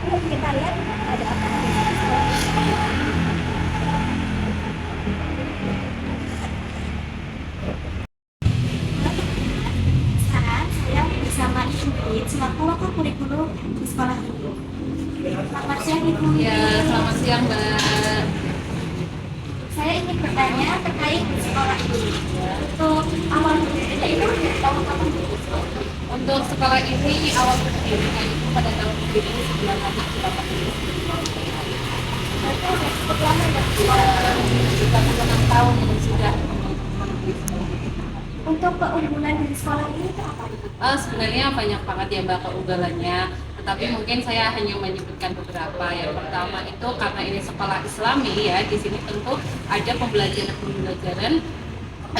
Yuk kita lihat ada apa di sekarang saya bersama Ibu Wit selaku wakil kurikulum di sekolah ini. Selamat siang Ibu Wit. Ya, selamat siang Mbak. Saya ingin bertanya terkait sekolah ini. Untuk awal berdirinya itu tahun kapan? Untuk sekolah ini awal berdirinya itu pada tahun 1980. Berarti sudah cukup lama ya sekolah. 36 tahun sudah. Untuk keunggulan dari sekolah ini itu apa? Sebenarnya banyak banget ya Mbak keunggulannya. Tetapi mungkin saya hanya menyebutkan beberapa. Yang pertama itu karena ini sekolah Islami ya, di sini tentu ada pembelajaran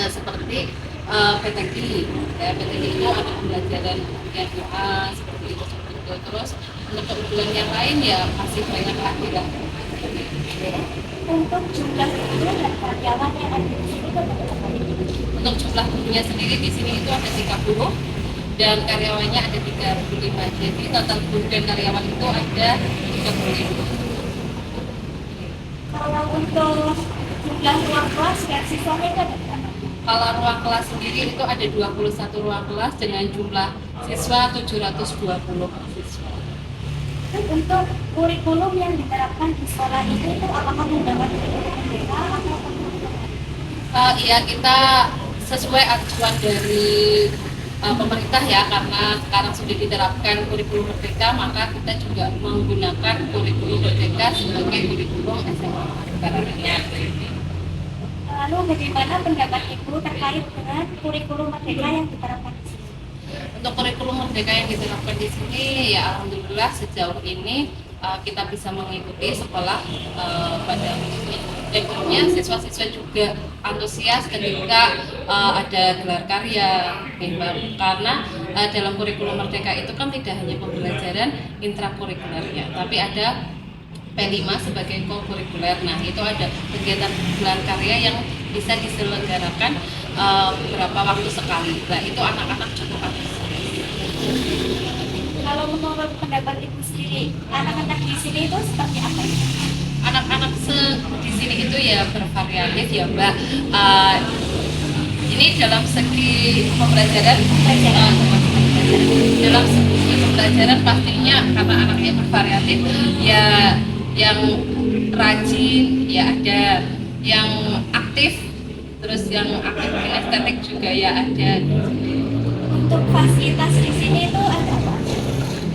seperti PTQ. Ya, PTQ itu ada pembelajaran yang doa seperti itu. Terus untuk keunggulan yang lain ya masih banyak lagi lah. Untuk jumlah guru dan karyawan yang ada di sini itu berapa? Untuk jumlah gurunya sendiri di sini itu ada 30 dan karyawannya ada 35. Jadi total guru dan karyawan itu ada 35. Kalau untuk jumlah ruang kelas dan siswanya itu ada berapa? Kalau ruang kelas sendiri itu ada 21 ruang kelas dengan jumlah siswa 720 siswa. Untuk kurikulum yang diterapkan di sekolah ini itu apakah menggunakan kurikulum merdeka atau Iya, kita sesuai acuan dari pemerintah ya, karena sekarang sudah diterapkan kurikulum merdeka, maka kita juga menggunakan kurikulum merdeka sebagai kurikulum SMA sekarangnya. lalu bagaimana pendapat Ibu terkait dengan kurikulum merdeka yang diterapkan di sini? Untuk kurikulum merdeka yang diterapkan di sini, ya alhamdulillah sejauh ini kita bisa mengikuti sekolah pada umumnya. Dan umumnya siswa-siswa juga antusias ketika ada gelar karya karena dalam kurikulum merdeka itu kan tidak hanya pembelajaran intrakurikulernya, tapi ada P5 sebagai co-kurikuler. Nah, itu ada kegiatan gelar karya yang bisa diselenggarakan beberapa waktu sekali. Nah, itu anak-anak cukup antusias. Kalau menurut pendapat Ibu sendiri, anak-anak di sini itu seperti apa? Anak-anak di sini itu ya bervariatif ya Mbak. Uh, ini dalam segi pembelajaran, dalam segi pembelajaran pastinya karena anaknya bervariatif ya, yang rajin ya ada, yang aktif, terus yang aktif kinestetik juga ya ada. Untuk fasilitas di sini itu ada apa?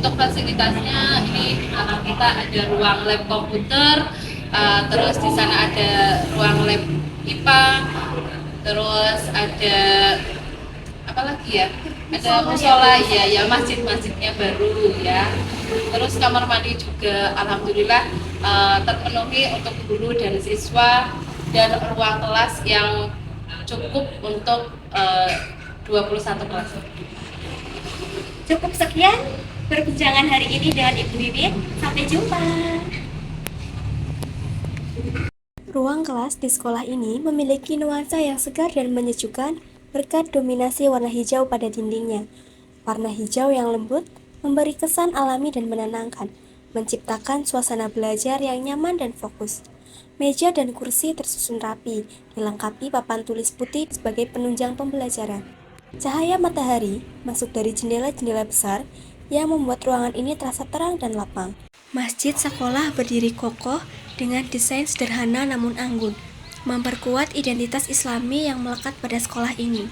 Untuk fasilitasnya ini anak kita ada ruang lab komputer, terus di sana ada ruang lab IPA, terus ada apa lagi ya? Ada musola ya masjidnya baru ya. Terus kamar mandi juga alhamdulillah terpenuhi untuk guru dan siswa, dan ruang kelas yang cukup untuk 21 kelas. Cukup sekian perbincangan hari ini dengan Ibu Wiwit. Sampai jumpa. Ruang kelas di sekolah ini memiliki nuansa yang segar dan menyejukkan berkat dominasi warna hijau pada dindingnya. Warna hijau yang lembut memberi kesan alami dan menenangkan, menciptakan suasana belajar yang nyaman dan fokus. Meja dan kursi tersusun rapi, dilengkapi papan tulis putih sebagai penunjang pembelajaran. Cahaya matahari masuk dari jendela-jendela besar yang membuat ruangan ini terasa terang dan lapang. Masjid sekolah berdiri kokoh dengan desain sederhana namun anggun, memperkuat identitas Islami yang melekat pada sekolah ini.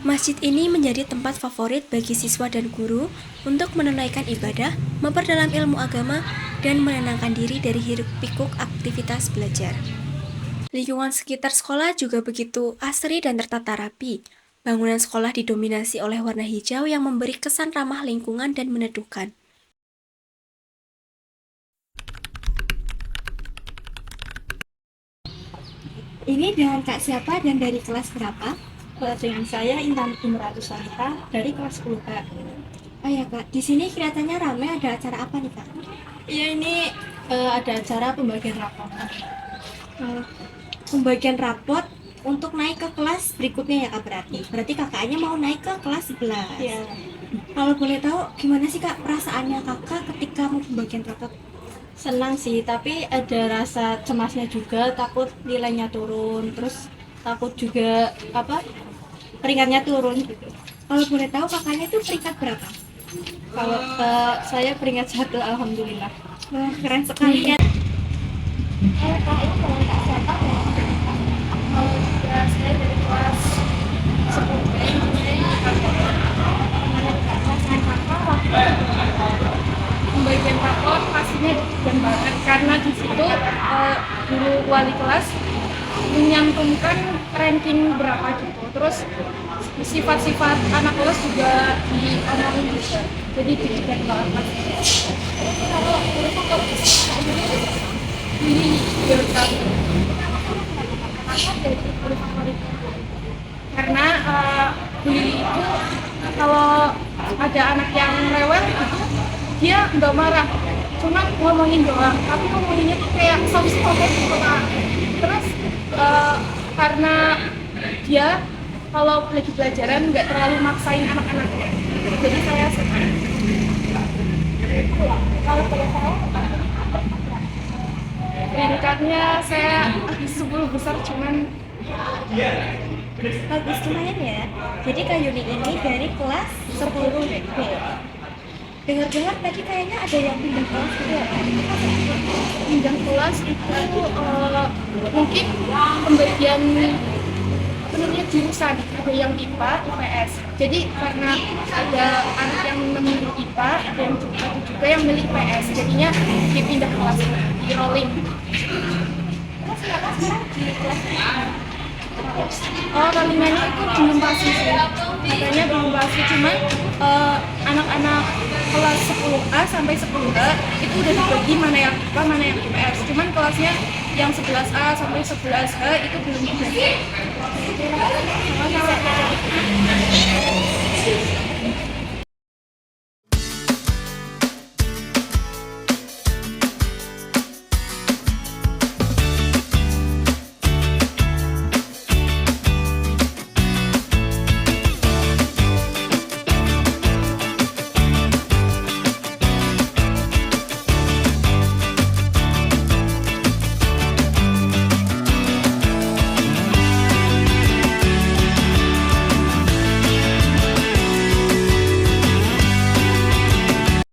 Masjid ini menjadi tempat favorit bagi siswa dan guru untuk menunaikan ibadah, memperdalam ilmu agama, dan menenangkan diri dari hiruk-pikuk aktivitas belajar. Lingkungan sekitar sekolah juga begitu asri dan tertata rapi. Bangunan sekolah didominasi oleh warna hijau yang memberi kesan ramah lingkungan dan meneduhkan. Ini dengan Kak siapa dan dari kelas berapa? Dengan saya Intan Imratu Salita dari kelas 10 Kak. Oh ya Kak, di sini kelihatannya ramai, ada acara apa nih Kak? Iya, ini ada acara pembagian rapor. Pembagian rapot untuk naik ke kelas berikutnya ya Kak berarti? Berarti kakaknya mau naik ke kelas 11. Iya. Kalau boleh tahu gimana sih Kak perasaannya kakak ketika mau pembagian rapot? Senang sih, tapi ada rasa cemasnya juga, takut nilainya turun, terus takut juga peringkatnya turun gitu. Kalau boleh tahu kakaknya itu peringkat berapa? Kalau saya peringkat 1, alhamdulillah. Wah, keren sekali ya. Kak, ini dengan Kak siapa ya? Kalau saya dari kelas 10 pembagian rapor pastinya deg-degan banget karena di situ guru wali kelas menyantumkan ranking berapa gitu, terus sifat-sifat anak kelas juga diomongin juga, jadi deg-degan banget. Kalau ini biasa karena bully itu kalau ada anak yang rewel gitu dia nggak marah, cuma ngomongin doang, tapi ngomonginnya tuh kayak soft spoken gitu Kak. Terus karena dia kalau lagi pelajaran nggak terlalu maksain anak-anaknya, jadi saya suka. Kalau boleh tahu, Peringkatnya saya 10 besar, cuman bagus lumayan ya. Jadi Kak Yuni ini dari kelas 10 B. Dengar-dengar tadi kayaknya ada yang pindah kelas gitu ya, Kak? pindah kelas itu mungkin pembagian sebenarnya jurusan, ada yang IPA, IPS. Jadi karena ada anak yang memilih IPA, ada yang juga yang memilih IPS, jadinya dipindah kelas, di rolling. Terus kakak sekarang di kelas Oh, rolingannya itu belum pasti sih, katanya belum pasti, cuman anak-anak kelas 10A sampai 10H itu udah dibagi mana yang IPA, mana yang IPS, cuman kelasnya yang 11A sampai 11H itu belum dibagi. Sama-sama.